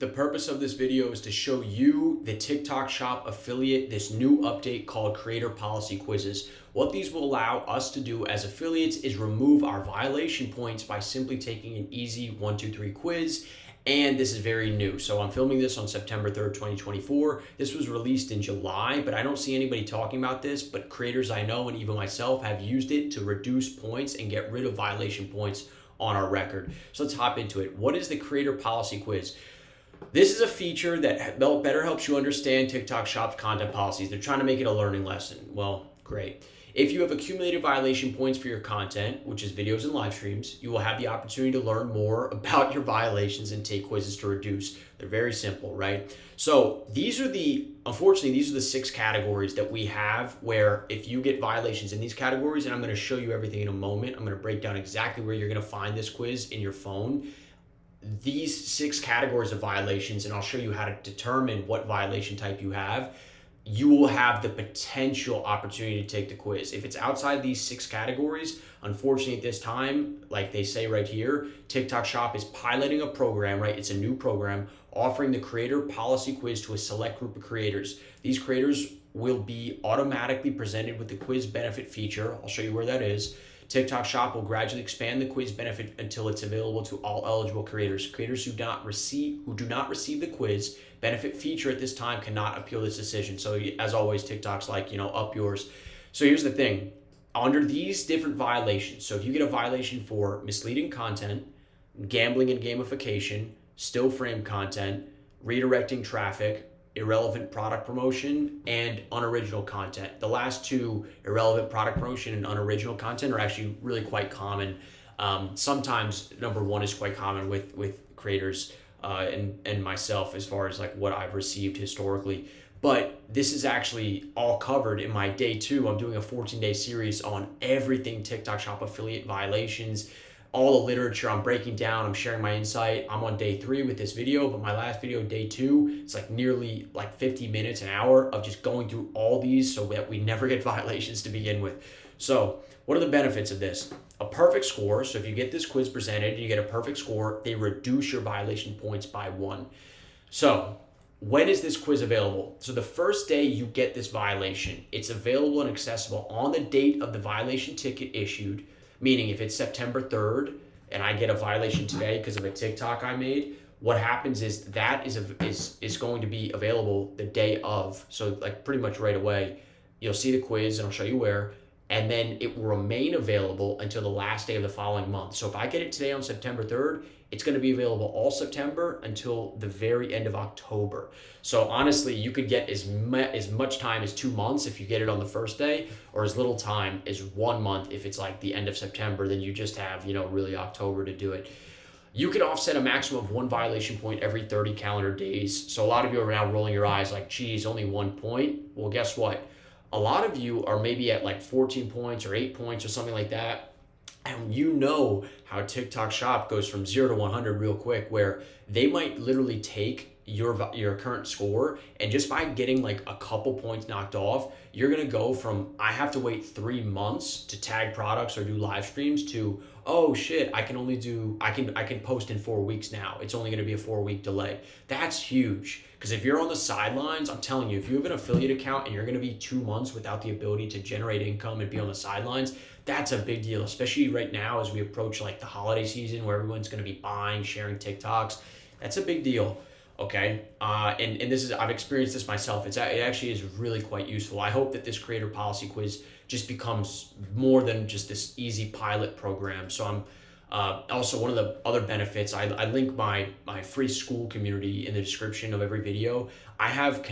The purpose of this video is to show you, the TikTok Shop affiliate, this new update called Creator Policy Quizzes. What these will allow us to do as affiliates is remove our violation points by simply taking an easy 1, 2, 3 quiz. And this is very new. So I'm filming this on September 3rd, 2024. This was released in July, but I don't see anybody talking about this, but creators I know and even myself have used it to reduce points and get rid of violation points on our record. So let's hop into it. What is the Creator Policy Quiz? This is a feature that better helps you understand TikTok Shop's content policies. They're trying to make it a learning lesson. Well, great. If you have accumulated violation points for your content, which is videos and live streams, you will have the opportunity to learn more about your violations and take quizzes to reduce. They're very simple, right? So unfortunately, these are the 6 categories that we have where if you get violations in these categories, and I'm going to show you everything in a moment. I'm going to break down exactly where you're going to find this quiz in your phone. These 6 categories of violations, and I'll show you how to determine what violation type you have. You will have the potential opportunity to take the quiz. If it's outside these 6 categories, unfortunately at this time, like they say right here, TikTok Shop is piloting a program, right? It's a new program offering the Creator Policy Quiz to a select group of creators. These creators will be automatically presented with the quiz benefit feature. I'll show you where that is. TikTok Shop will gradually expand the quiz benefit until it's available to all eligible creators. Creators who do not receive the quiz benefit feature at this time cannot appeal this decision. So as always, TikTok's like, up yours. So here's the thing. Under these different violations, so if you get a violation for misleading content, gambling and gamification, still frame content, redirecting traffic, irrelevant product promotion, and unoriginal content. The last 2, irrelevant product promotion and unoriginal content, are actually really quite common. Sometimes number 1 is quite common with creators and myself as far as like what I've received historically. But this is actually all covered in my day 2. I'm doing a 14-day series on everything TikTok Shop affiliate violations, all the literature I'm breaking down, I'm sharing my insight. I'm on day 3 with this video, but my last video, day 2, it's like nearly 50 minutes, an hour of just going through all these so that we never get violations to begin with. So what are the benefits of this? A perfect score. So if you get this quiz presented and you get a perfect score, they reduce your violation points by 1. So when is this quiz available? So the first day you get this violation, it's available and accessible on the date of the violation ticket issued. Meaning if it's September 3rd and I get a violation today because of a TikTok I made, what happens is that is going to be available the day of. So like pretty much right away, you'll see the quiz and I'll show you where, and then it will remain available until the last day of the following month. So if I get it today on September 3rd, it's going to be available all September until the very end of October. So honestly, you could get as much time as 2 months if you get it on the first day, or as little time as 1 month if it's like the end of September. Then you just have, really October to do it. You can offset a maximum of 1 violation point every 30 calendar days. So a lot of you are now rolling your eyes like, geez, only 1 point. Well, guess what? A lot of you are maybe at like 14 points or 8 points or something like that. And you know how TikTok Shop goes from 0 to 100 real quick, where they might literally take your current score, and just by getting like a couple points knocked off, you're going to go from I have to wait 3 months to tag products or do live streams to, oh shit, I can post in 4 weeks now. It's only going to be a 4-week delay. That's huge. Because if you're on the sidelines, I'm telling you, if you have an affiliate account and you're going to be 2 months without the ability to generate income and be on the sidelines, that's a big deal, especially right now as we approach like the holiday season where everyone's going to be buying, sharing TikToks. That's a big deal. Okay. And this is, I've experienced this myself. It actually is really quite useful. I hope that this Creator Policy Quiz just becomes more than just this easy pilot program. So I'm also, one of the other benefits, I link my free school community in the description of every video. I have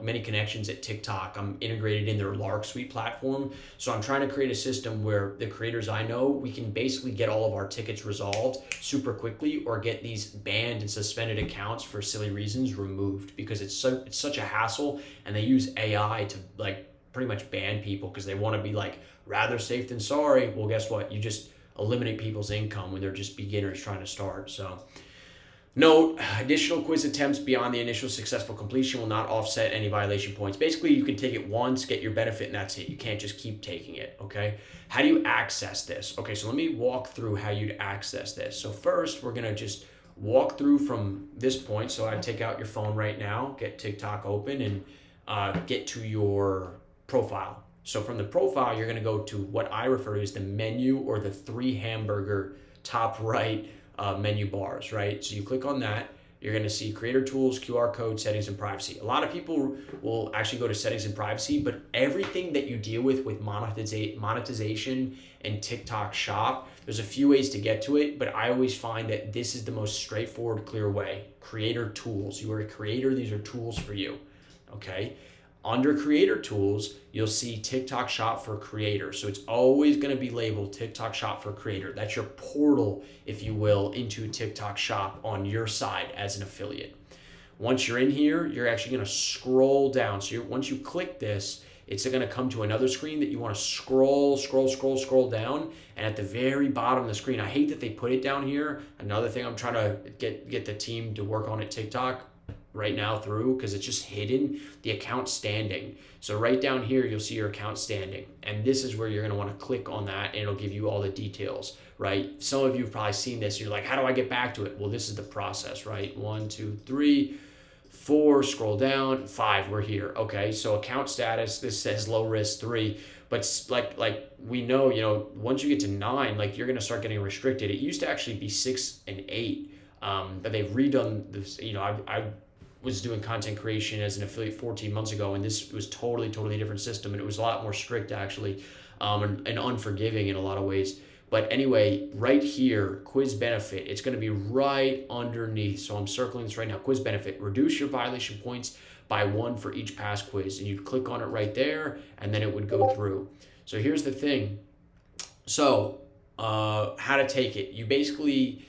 many connections at TikTok. I'm integrated in their Lark Suite platform. So I'm trying to create a system where the creators I know, we can basically get all of our tickets resolved super quickly, or get these banned and suspended accounts for silly reasons removed, because it's such a hassle, and they use AI to like pretty much ban people because they want to be like rather safe than sorry. Well, guess what? You just eliminate people's income when they're just beginners trying to start. So note, additional quiz attempts beyond the initial successful completion will not offset any violation points. Basically, you can take it once, get your benefit, and that's it. You can't just keep taking it, okay? How do you access this? Okay, so let me walk through how you'd access this. So first, we're gonna just walk through from this point. So I'd take out your phone right now, get TikTok open, and get to your profile. So from the profile, you're going to go to what I refer to as the menu, or the 3 hamburger top right menu bars, right? So you click on that. You're going to see creator tools, QR code, settings, and privacy. A lot of people will actually go to settings and privacy, but everything that you deal with monetization and TikTok shop, there's a few ways to get to it, but I always find that this is the most straightforward, clear way. Creator tools. You are a creator. These are tools for you. Okay. Under creator tools, you'll see TikTok shop for creator. So it's always going to be labeled TikTok shop for creator. That's your portal, if you will, into TikTok shop on your side as an affiliate. Once you're in here, you're actually going to scroll down. So once you click this, it's going to come to another screen that you want to scroll down. And at the very bottom of the screen, I hate that they put it down here. Another thing I'm trying to get the team to work on at TikTok right now through, because it's just hidden, the account standing. So right down here, you'll see your account standing. And this is where you're going to want to click on that, and it'll give you all the details, right? Some of you have probably seen this. You're like, how do I get back to it? Well, this is the process, right? 1, 2, 3, 4, scroll down, 5, we're here. Okay, so account status, this says low risk 3. But like we know, once you get to 9, like you're going to start getting restricted. It used to actually be 6 and 8. But they've redone this. I was doing content creation as an affiliate 14 months ago, and this was totally different system, and it was a lot more strict actually, and unforgiving in a lot of ways. But anyway, right here, quiz benefit, it's going to be right underneath. So I'm circling this right now. Quiz benefit, reduce your violation points by 1 for each past quiz, and you'd click on it right there, and then it would go through. So here's the thing. So how to take it? You basically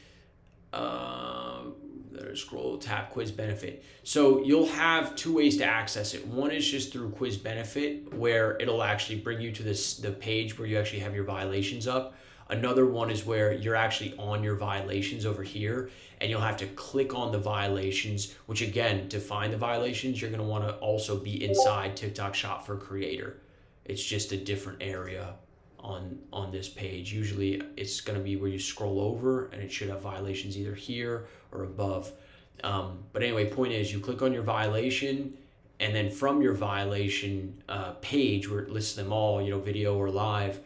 scroll, tap quiz benefit. So you'll have 2 ways to access it. One is just through quiz benefit, where it'll actually bring you to the page where you actually have your violations up. Another one is where you're actually on your violations over here, and you'll have to click on the violations, which again, to find the violations, you're going to want to also be inside TikTok shop for creator. It's just a different area on this page. Usually it's going to be where you scroll over, and it should have violations either here or above. But anyway, point is, you click on your violation, and then from your violation page where it lists them all, video or live,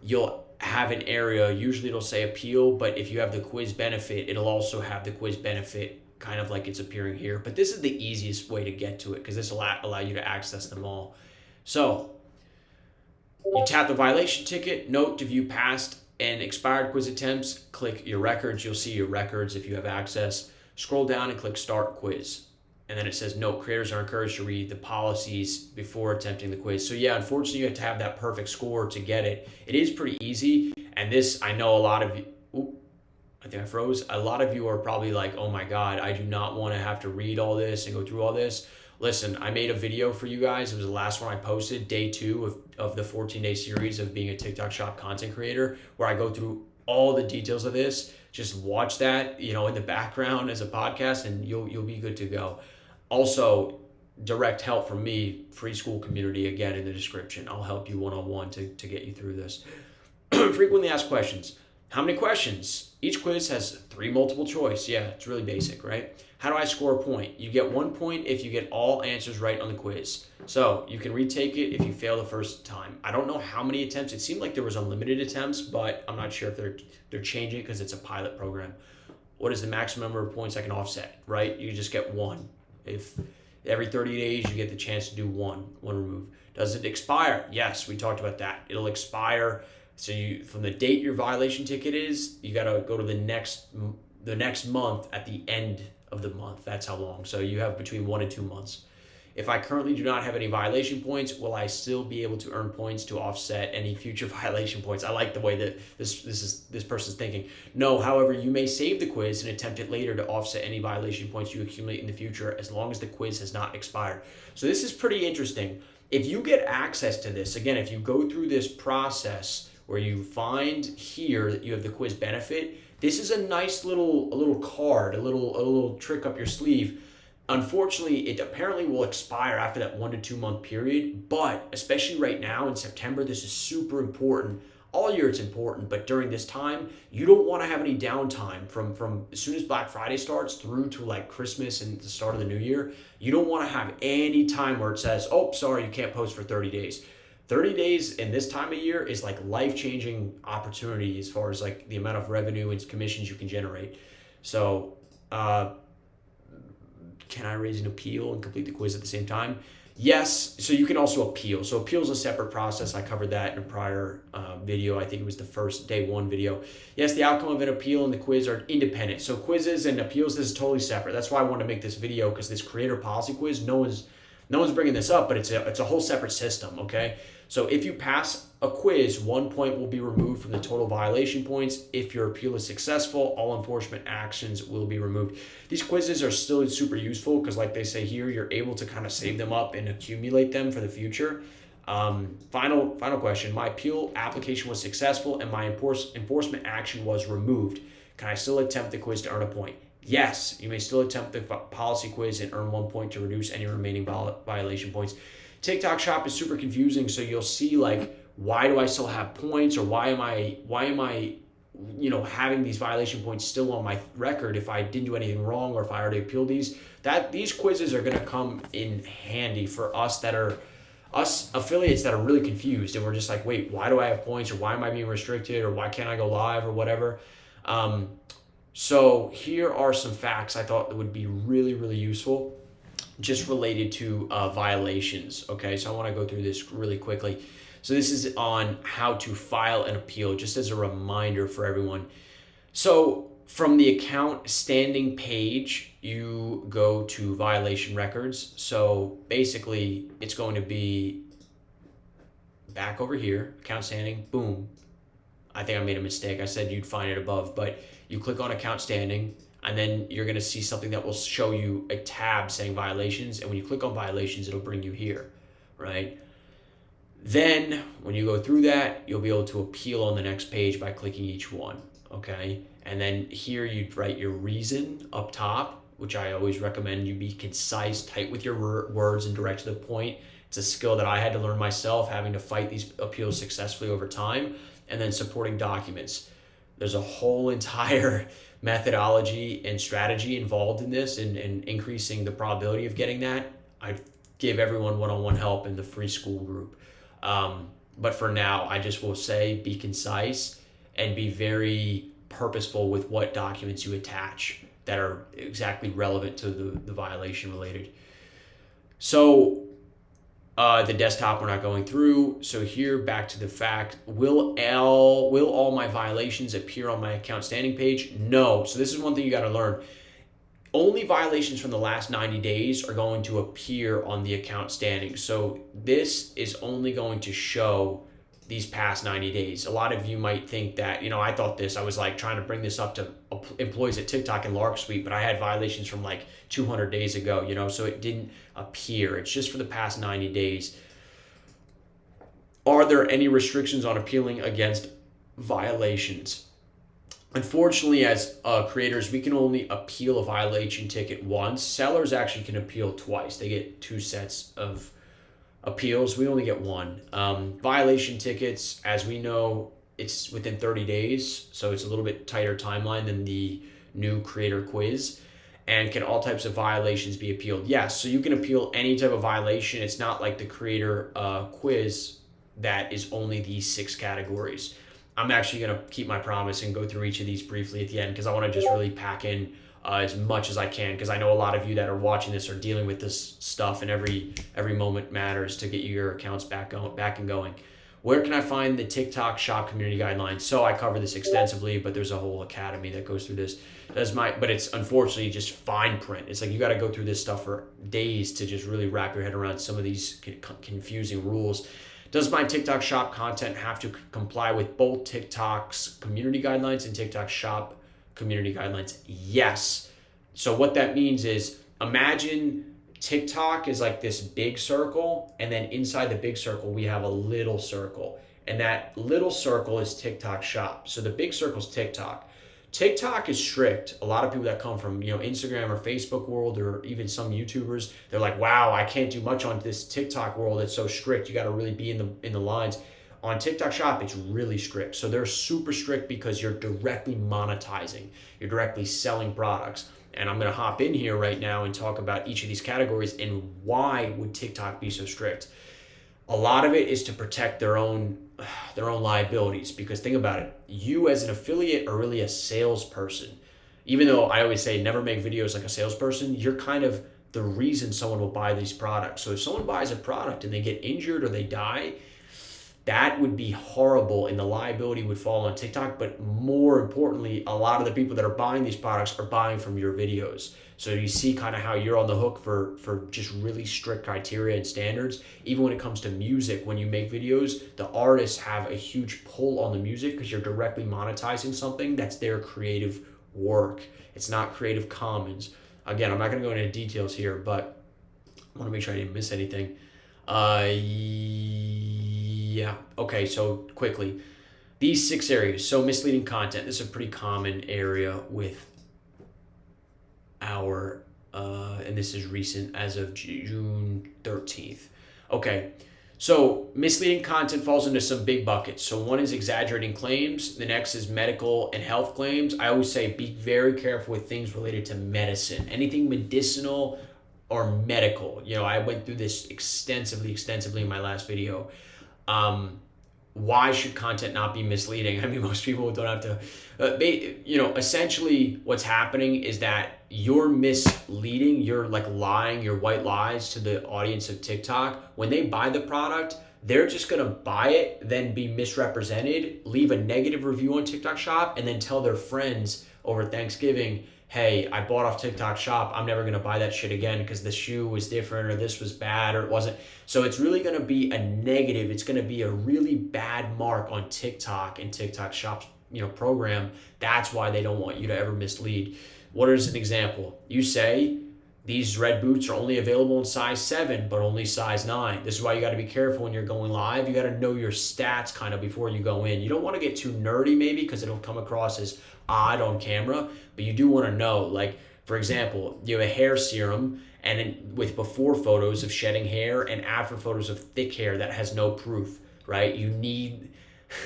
you'll have an area. Usually it'll say appeal, but if you have the quiz benefit, it'll also have the quiz benefit kind of like it's appearing here. But this is the easiest way to get to it, because this will allow you to access them all. So you tap the violation ticket, note to view past and expired quiz attempts, click your records. You'll see your records if you have access. Scroll down and click start quiz. And then it says, note, creators are encouraged to read the policies before attempting the quiz. So yeah, unfortunately, you have to have that perfect score to get it. It is pretty easy. And this, I know a lot of you, I think I froze. A lot of you are probably like, oh my God, I do not want to have to read all this and go through all this. Listen, I made a video for you guys. It was the last one I posted, day 2 of the 14-day series of being a TikTok shop content creator, where I go through all the details of this. Just watch that, in the background as a podcast, and you'll be good to go. Also, direct help from me, free school community, again, in the description. I'll help you one-on-one to get you through this. Frequently asked questions. How many questions? Each quiz has 3 multiple choice. Yeah, it's really basic, right? How do I score a point? You get 1 point if you get all answers right on the quiz. So you can retake it if you fail the first time. I don't know how many attempts. It seemed like there was unlimited attempts, but I'm not sure if they're changing it because it's a pilot program. What is the maximum number of points I can offset, right? You just get 1. If every 30 days you get the chance to do one remove. Does it expire? Yes, we talked about that. It'll expire. So from the date your violation ticket is, you got to go to the next month at the end of the month. That's how long. So you have between 1 and 2 months. If I currently do not have any violation points, will I still be able to earn points to offset any future violation points? I like the way that this person's thinking. No, however, you may save the quiz and attempt it later to offset any violation points you accumulate in the future, as long as the quiz has not expired. So this is pretty interesting. If you get access to this, again, if you go through this process where you find here that you have the quiz benefit, this is a nice little card, a little trick up your sleeve. Unfortunately, it apparently will expire after that 1 to 2 month period, but especially right now in September, this is super important. All year it's important, but during this time, you don't want to have any downtime from as soon as Black Friday starts through to like Christmas and the start of the new year. You don't want to have any time where it says, oh, sorry, you can't post for 30 days. 30 days in this time of year is like life-changing opportunity as far as like the amount of revenue and commissions you can generate. So can I raise an appeal and complete the quiz at the same time? Yes, so you can also appeal. So appeal is a separate process. I covered that in a prior video. I think it was the first day one video. Yes, the outcome of an appeal and the quiz are independent. So quizzes and appeals, this is totally separate. That's why I wanted to make this video, because this creator policy quiz, no one's bringing this up, but it's a whole separate system, okay? So if you pass a quiz, 1 point will be removed from the total violation points. If your appeal is successful, all enforcement actions will be removed. These quizzes are still super useful because, like they say here, you're able to kind of save them up and accumulate them for the future. Final question. My appeal application was successful and my enforcement action was removed. Can I still attempt the quiz to earn a point? Yes, you may still attempt the policy quiz and earn 1 point to reduce any remaining violation points. TikTok Shop is super confusing, so you'll see like, why do I still have points, or why am I having these violation points still on my record if I didn't do anything wrong, or if I already appealed these? These quizzes are going to come in handy for us affiliates that are really confused, and we're just like, wait, why do I have points, or why am I being restricted, or why can't I go live, or whatever. So here are some facts I thought that would be really, really useful, just related to violations. Okay, so I want to go through this really quickly. So this is on how to file an appeal, just as a reminder for everyone. So from the account standing page, you go to violation records. So basically, it's going to be back over here, account standing, boom. I think I made a mistake. I said you'd find it above, but you click on account standing, and then you're going to see something that will show you a tab saying violations. And when you click on violations, it'll bring you here, right? Then when you go through that, you'll be able to appeal on the next page by clicking each one, okay? And then here you'd write your reason up top, which I always recommend you be concise, tight with your words, and direct to the point. It's a skill that I had to learn myself, having to fight these appeals successfully over time. And then supporting documents. There's a whole entire methodology and strategy involved in this, and increasing the probability of getting that. I give everyone one-on-one help in the free school group. But for now, I just will say be concise and be very purposeful with what documents you attach that are exactly relevant to the violation related. So the desktop we're not going through. So here, back to the fact, will all my violations appear on my account standing page? No. So this is one thing you got to learn. Only violations from the last 90 days are going to appear on the account standing. So this is only going to show these past 90 days. A lot of you might think that, I thought this, I was like trying to bring this up to employees at TikTok and Lark Suite, but I had violations from like 200 days ago, so it didn't appear. It's just for the past 90 days. Are there any restrictions on appealing against violations? Unfortunately, as creators, we can only appeal a violation ticket once. Sellers actually can appeal twice. They get 2 sets of appeals. We only get 1. Violation tickets, as we know, it's within 30 days, so it's a little bit tighter timeline than the new creator quiz. And can all types of violations be appealed? Yes, so you can appeal any type of violation. It's not like the creator quiz that is only these 6 categories. I'm actually going to keep my promise and go through each of these briefly at the end, because I want to just really pack in as much as I can, because I know a lot of you that are watching this are dealing with this stuff, and every moment matters to get your accounts back and going. Where can I find the TikTok Shop community guidelines? So I cover this extensively, but there's a whole academy that goes through this. But it's unfortunately just fine print. It's like you got to go through this stuff for days to just really wrap your head around some of these confusing rules. Does my TikTok Shop content have to comply with both TikTok's community guidelines and TikTok Shop community guidelines? Yes. So what that means is, imagine TikTok is like this big circle, and then inside the big circle, we have a little circle. And that little circle is TikTok Shop. So the big circle is TikTok. TikTok is strict. A lot of people that come from Instagram or Facebook world, or even some YouTubers, they're like, wow, I can't do much on this TikTok world. It's so strict. You got to really be in the lines. On TikTok Shop, it's really strict. So they're super strict because you're directly monetizing, you're directly selling products. And I'm going to hop in here right now and talk about each of these categories and why would TikTok be so strict. A lot of it is to protect their own liabilities, because think about it, you as an affiliate are really a salesperson. Even though I always say never make videos like a salesperson, you're kind of the reason someone will buy these products. So if someone buys a product and they get injured or they die, that would be horrible and the liability would fall on TikTok. But more importantly, a lot of the people that are buying these products are buying from your videos. So you see kind of how you're on the hook for just really strict criteria and standards. Even when it comes to music, when you make videos, the artists have a huge pull on the music because you're directly monetizing something that's their creative work. It's not Creative Commons. Again, I'm not going to go into details here, but I want to make sure I didn't miss anything. Yeah. Okay, so quickly, these 6 areas. So misleading content. This is a pretty common area with our, and this is recent as of June 13th. Okay, so misleading content falls into some big buckets. So one is exaggerating claims. The next is medical and health claims. I always say be very careful with things related to medicine. Anything medicinal or medical. You know, I went through this extensively in my last video. Why should content not be misleading? I mean, most people don't have to, essentially what's happening is that you're misleading, you're like lying, your white lies to the audience of TikTok. When they buy the product, they're just going to buy it, then be misrepresented, leave a negative review on TikTok Shop, and then tell their friends over Thanksgiving, hey, I bought off TikTok Shop, I'm never going to buy that shit again because the shoe was different or this was bad or it wasn't. So it's really going to be a negative. It's going to be a really bad mark on TikTok and TikTok Shop's program. That's why they don't want you to ever mislead. What is an example? You say, these red boots are only available in size 7, but only size 9. This is why you got to be careful when you're going live. You got to know your stats kind of before you go in. You don't want to get too nerdy maybe because it'll come across as odd on camera, but you do want to know, like, for example, you have a hair serum and with before photos of shedding hair and after photos of thick hair that has no proof, right? You need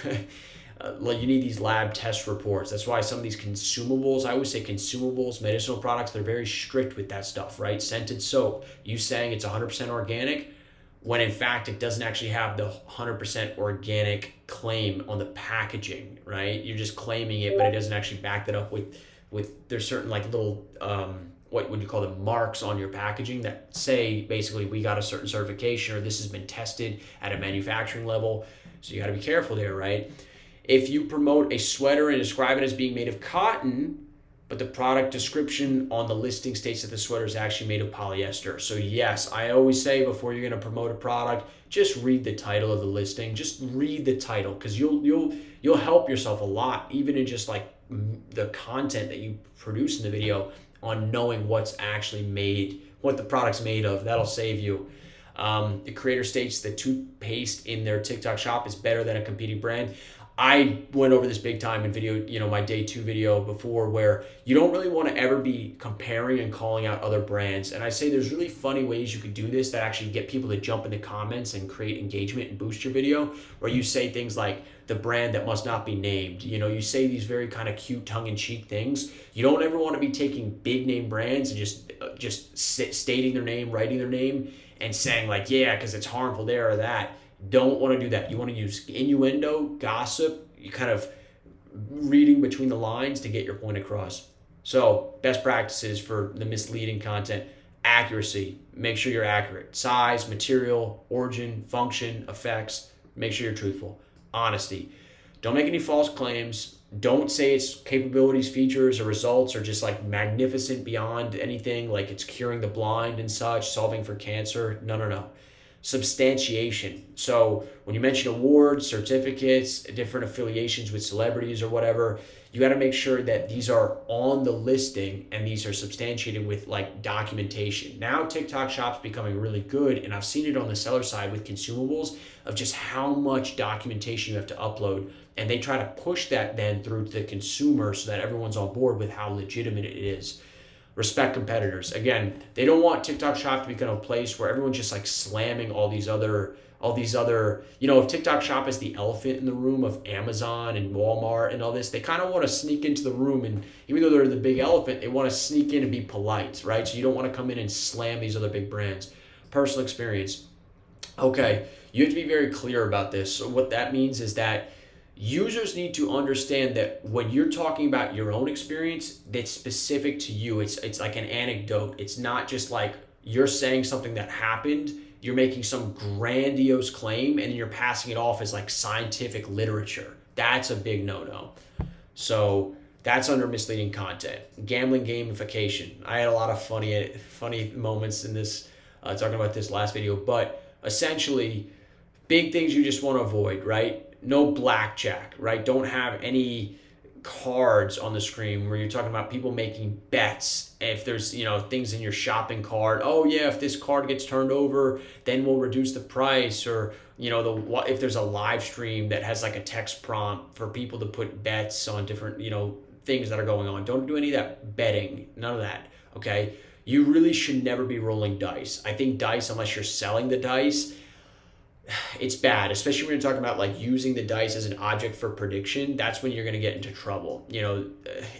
you need these lab test reports. That's why some of these consumables, I always say consumables, medicinal products, they're very strict with that stuff, right? Scented soap, you saying it's 100% organic, when in fact it doesn't actually have the 100% organic claim on the packaging, right? You're just claiming it, but it doesn't actually back that up with there's certain like little, what would you call them, marks on your packaging that say basically we got a certain certification or this has been tested at a manufacturing level. So you got to be careful there, right? If you promote a sweater and describe it as being made of cotton, but the product description on the listing states that the sweater is actually made of polyester. So yes, I always say before you're going to promote a product, just read the title of the listing. Just read the title, because you'll help yourself a lot, even in just like the content that you produce in the video, on knowing what's actually made, what the product's made of. That'll save you. The creator states that toothpaste in their TikTok shop is better than a competing brand. I went over this big time in video, my day 2 video before, where you don't really want to ever be comparing and calling out other brands. And I say there's really funny ways you could do this that actually get people to jump in the comments and create engagement and boost your video, where you say things like the brand that must not be named. You say these very kind of cute tongue-in-cheek things. You don't ever want to be taking big name brands and just stating their name, writing their name, and saying like, yeah, because it's harmful there or that. Don't want to do that. You want to use innuendo, gossip, you kind of reading between the lines to get your point across. So best practices for the misleading content: accuracy. Make sure you're accurate. Size, material, origin, function, effects. Make sure you're truthful. Honesty. Don't make any false claims. Don't say its capabilities, features, or results are just like magnificent beyond anything, like it's curing the blind and such, solving for cancer. No. Substantiation. So when you mention awards, certificates, different affiliations with celebrities or whatever, you got to make sure that these are on the listing and these are substantiated with like documentation. Now TikTok Shop's becoming really good, and I've seen it on the seller side with consumables of just how much documentation you have to upload, and they try to push that then through to the consumer so that everyone's on board with how legitimate it is. Respect competitors. Again, they don't want TikTok Shop to become a place where everyone's just like slamming all these other, if TikTok Shop is the elephant in the room of Amazon and Walmart and all this, they kind of want to sneak into the room, and even though they're the big elephant, they want to sneak in and be polite, right? So you don't want to come in and slam these other big brands. Personal experience. Okay, you have to be very clear about this. So what that means is that users need to understand that when you're talking about your own experience, that's specific to you. It's like an anecdote. It's not just like you're saying something that happened. You're making some grandiose claim and you're passing it off as like scientific literature. That's a big no-no. So that's under misleading content. Gambling gamification. I had a lot of funny moments in this talking about this last video, but essentially big things you just want to avoid, right? No blackjack, right? Don't have any cards on the screen where you're talking about people making bets. If there's, things in your shopping cart, oh yeah, if this card gets turned over, then we'll reduce the price. Or, if there's a live stream that has like a text prompt for people to put bets on different, things that are going on. Don't do any of that betting, none of that, okay? You really should never be rolling dice. I think dice, unless you're selling the dice, it's bad, especially when you're talking about like using the dice as an object for prediction. That's when you're going to get into trouble.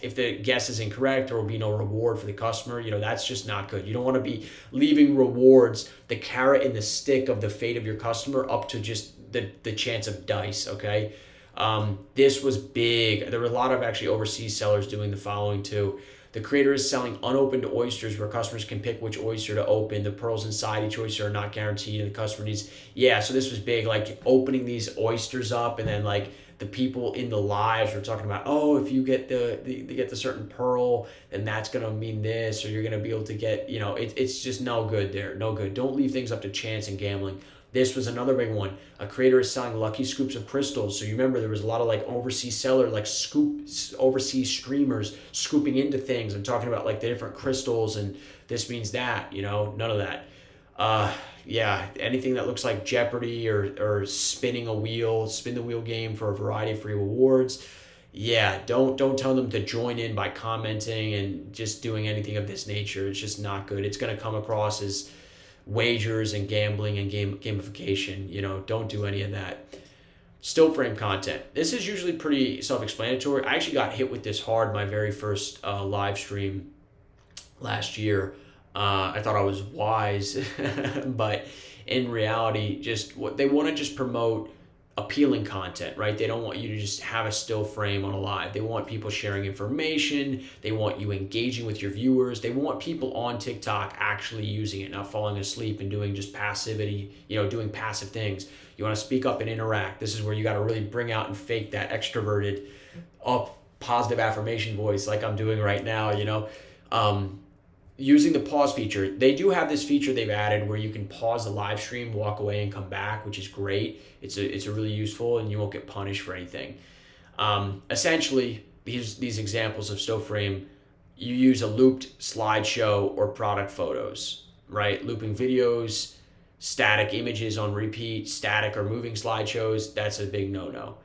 If the guess is incorrect, there will be no reward for the customer. That's just not good. You don't want to be leaving rewards, the carrot and the stick of the fate of your customer up to just the chance of dice, okay? This was big. There were a lot of actually overseas sellers doing the following too. The creator is selling unopened oysters where customers can pick which oyster to open. The pearls inside each oyster are not guaranteed, and the customer needs. Yeah, so this was big, like opening these oysters up, and then like the people in the lives were talking about, oh, if you get the certain pearl, then that's gonna mean this, or you're gonna be able to get, it's just no good there, no good. Don't leave things up to chance and gambling. This was another big one. A creator is selling lucky scoops of crystals. So you remember there was a lot of like overseas seller, like overseas streamers scooping into things and talking about like the different crystals and this means that, none of that. Anything that looks like Jeopardy or spin the wheel game for a variety of free rewards. Yeah, don't tell them to join in by commenting and just doing anything of this nature. It's just not good. It's going to come across as wagers and gambling and gamification. Don't do any of that. Still frame content. This is usually pretty self-explanatory. I actually got hit with this hard my very first live stream last year. I thought I was wise, but in reality, just what they want to just promote appealing content, right? They don't want you to just have a still frame on a live. They want people sharing information. They want you engaging with your viewers. They want people on TikTok actually using it, not falling asleep and doing just passivity, doing passive things. You want to speak up and interact. This is where you got to really bring out and fake that extroverted, positive affirmation voice like I'm doing right now, using the pause feature. They do have this feature they've added where you can pause the live stream, walk away, and come back, which is great. It's a really useful, and you won't get punished for anything. Essentially, these examples of still frame, you use a looped slideshow or product photos, right? Looping videos, static images on repeat, static or moving slideshows, that's a big no-no.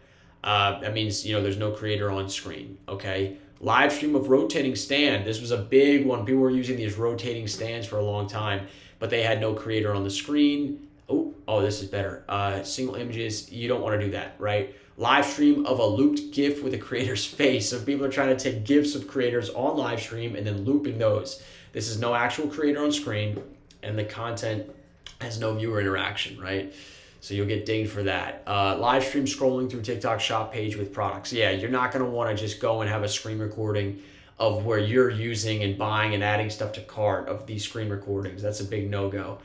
That means, there's no creator on screen, okay? Live stream of rotating stand. This was a big one. People were using these rotating stands for a long time, but they had no creator on the screen. Oh, this is better. Single images, you don't want to do that, right? Live stream of a looped GIF with a creator's face. So people are trying to take GIFs of creators on live stream and then looping those. This is no actual creator on screen, and the content has no viewer interaction, right? So you'll get dinged for that. Live stream scrolling through TikTok shop page with products. Yeah, you're not going to want to just go and have a screen recording of where you're using and buying and adding stuff to cart of these screen recordings. That's a big no-go.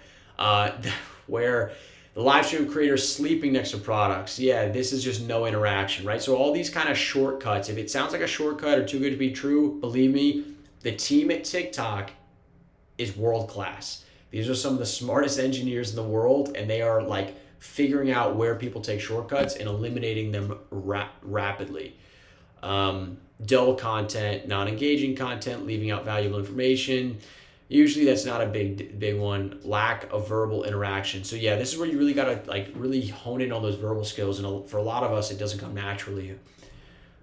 Where the live stream creator sleeping next to products. Yeah, this is just no interaction, right? So all these kind of shortcuts, if it sounds like a shortcut or too good to be true, believe me, the team at TikTok is world class. These are some of the smartest engineers in the world, and they are like figuring out where people take shortcuts and eliminating them rapidly. Dull content, non-engaging content, leaving out valuable information. Usually that's not a big one. Lack of verbal interaction. So yeah, this is where you really gotta like really hone in on those verbal skills, and for a lot of us, it doesn't come naturally.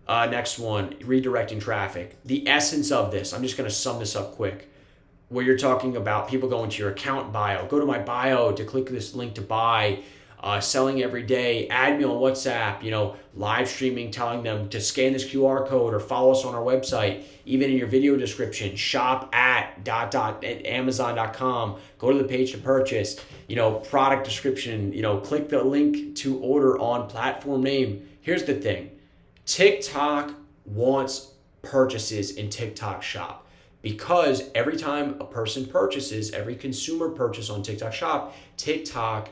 Next one, redirecting traffic. The essence of this, I'm just gonna sum this up quick. where you're talking about people going to your account bio, go to my bio to click this link to buy, selling every day, add me on WhatsApp, live streaming, telling them to scan this QR code or follow us on our website, even in your video description, shop at Amazon.com, go to the page to purchase, product description, click the link to order on platform name. Here's the thing. TikTok wants purchases in TikTok Shop, because every time a person purchases, every consumer purchase on TikTok Shop, TikTok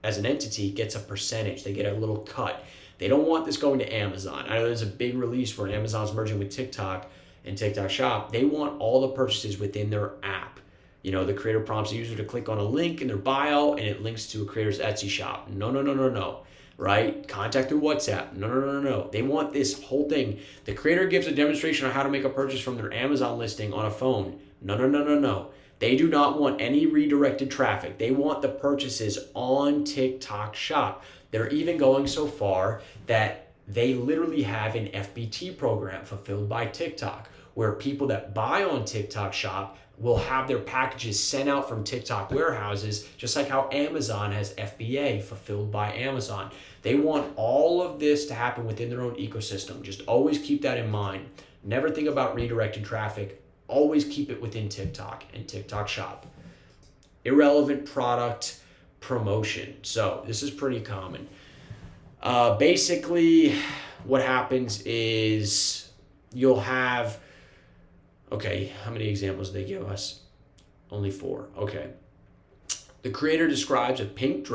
as an entity gets a percentage. They get a little cut. They don't want this going to Amazon. I know there's a big release where Amazon's merging with TikTok and TikTok Shop. They want all the purchases within their app. The creator prompts the user to click on a link in their bio and it links to a creator's Etsy shop. No. Right? Contact through WhatsApp. No. They want this whole thing. The creator gives a demonstration on how to make a purchase from their Amazon listing on a phone. No. They do not want any redirected traffic. They want the purchases on TikTok Shop. They're even going so far that they literally have an FBT program fulfilled by TikTok, where people that buy on TikTok Shop will have their packages sent out from TikTok warehouses, just like how Amazon has FBA, fulfilled by Amazon. They want all of this to happen within their own ecosystem. Just always keep that in mind. Never think about redirected traffic. Always keep it within TikTok and TikTok Shop. Irrelevant product promotion. So this is pretty common. Basically, what happens is you'll have, okay, how many examples did they give us? Only 4. Okay. The creator describes a pink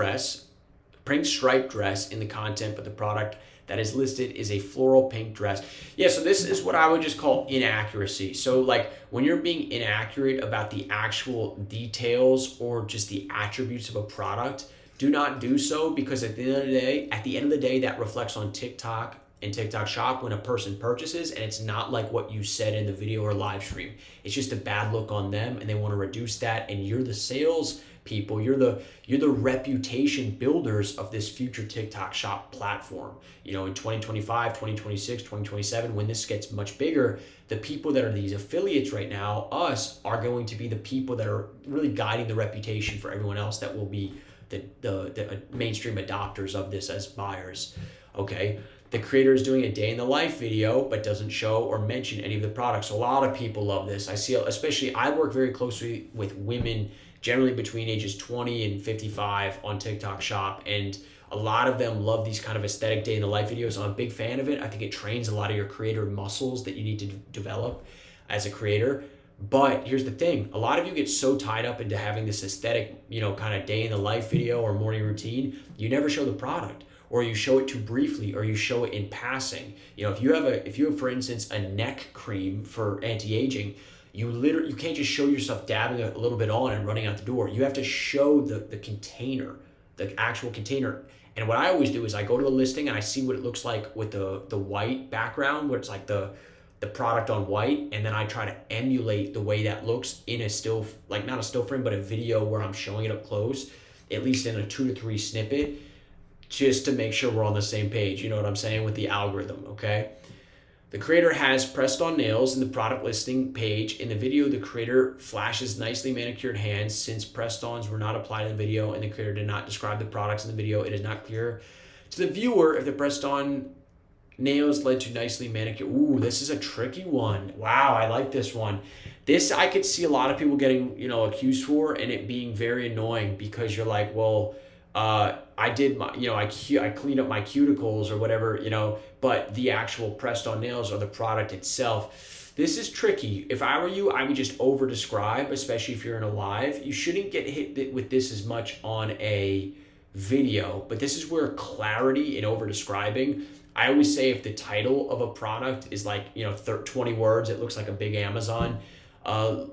striped dress in the content, but the product that is listed is a floral pink dress. Yeah, so this is what I would just call inaccuracy. So like when you're being inaccurate about the actual details or just the attributes of a product, do not do so, because at the end of the day, that reflects on TikTok and TikTok Shop when a person purchases, and it's not like what you said in the video or live stream. It's just a bad look on them, and they want to reduce that. And you're the sales people, you're the reputation builders of this future TikTok Shop platform. In 2025, 2026, 2027, when this gets much bigger, the people that are these affiliates right now, us, are going to be the people that are really guiding the reputation for everyone else that will be the mainstream adopters of this as buyers. Okay. The creator is doing a day in the life video, but doesn't show or mention any of the products. A lot of people love this. I see, especially, I work very closely with women, generally between ages 20 and 55 on TikTok Shop. And a lot of them love these kind of aesthetic day in the life videos. I'm a big fan of it. I think it trains a lot of your creator muscles that you need to develop as a creator. But here's the thing. A lot of you get so tied up into having this aesthetic, kind of day in the life video or morning routine, you never show the product, or you show it too briefly, or you show it in passing. If you have, for instance, a neck cream for anti-aging, you can't just show yourself dabbing a little bit on and running out the door. You have to show the container, the actual container. And what I always do is I go to the listing and I see what it looks like with the white background, where it's like the product on white, and then I try to emulate the way that looks in a still, like not a still frame, but a video where I'm showing it up close, at least in a 2 to 3 snippet, just to make sure we're on the same page. You know what I'm saying, with the algorithm, okay? The creator has pressed on nails in the product listing page. In the video, the creator flashes nicely manicured hands. Since press-ons were not applied in the video and the creator did not describe the products in the video, it is not clear to the viewer if the pressed-on nails led to nicely manicured. Ooh, this is a tricky one. Wow, I like this one. This I could see a lot of people getting, accused for, and it being very annoying, because you're like, well, I did my, I cleaned up my cuticles or whatever, but the actual pressed on nails or the product itself. This is tricky. If I were you, I would just over describe, especially if you're in a live. You shouldn't get hit with this as much on a video, but this is where clarity and over describing. I always say if the title of a product is like, 20 words, it looks like a big Amazon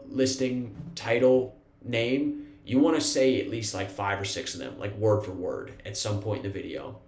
listing title name, you want to say at least like 5 or 6 of them, like word for word at some point in the video.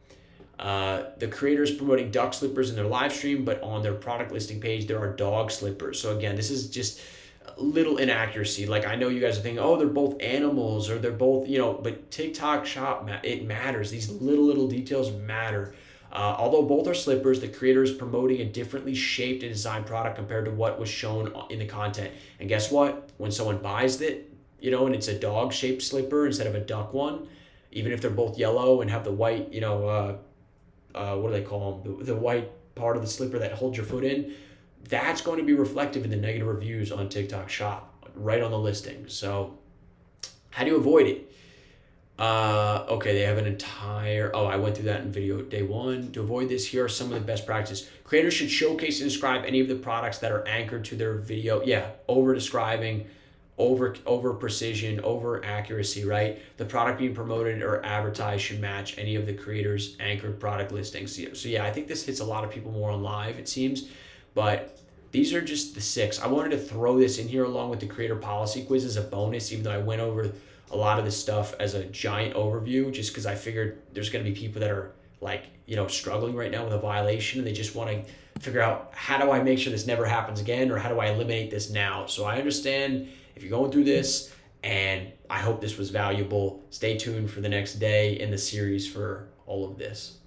The creator is promoting duck slippers in their live stream, but on their product listing page, there are dog slippers. So again, this is just a little inaccuracy. Like, I know you guys are thinking, oh, they're both animals, or they're both, but TikTok Shop, it matters. These little details matter. Although both are slippers, the creator is promoting a differently shaped and designed product compared to what was shown in the content. And guess what? When someone buys it, and it's a dog-shaped slipper instead of a duck one, even if they're both yellow and have the white, what do they call them? The white part of the slipper that holds your foot in, that's going to be reflective in the negative reviews on TikTok Shop, right on the listing. So how do you avoid it? Okay, they have an entire, I went through that in video day 1. To avoid this, here are some of the best practices. Creators should showcase and describe any of the products that are anchored to their video. Yeah, over describing, over precision, over accuracy, right? The product being promoted or advertised should match any of the creator's anchored product listings. So yeah, I think this hits a lot of people more on live, it seems, but these are just the 6. I wanted to throw this in here along with the creator policy quiz as a bonus, even though I went over a lot of this stuff as a giant overview, just because I figured there's going to be people that are struggling right now with a violation, and they just want to figure out, how do I make sure this never happens again, or how do I eliminate this now? So I understand if you're going through this, and I hope this was valuable. Stay tuned for the next day in the series for all of this.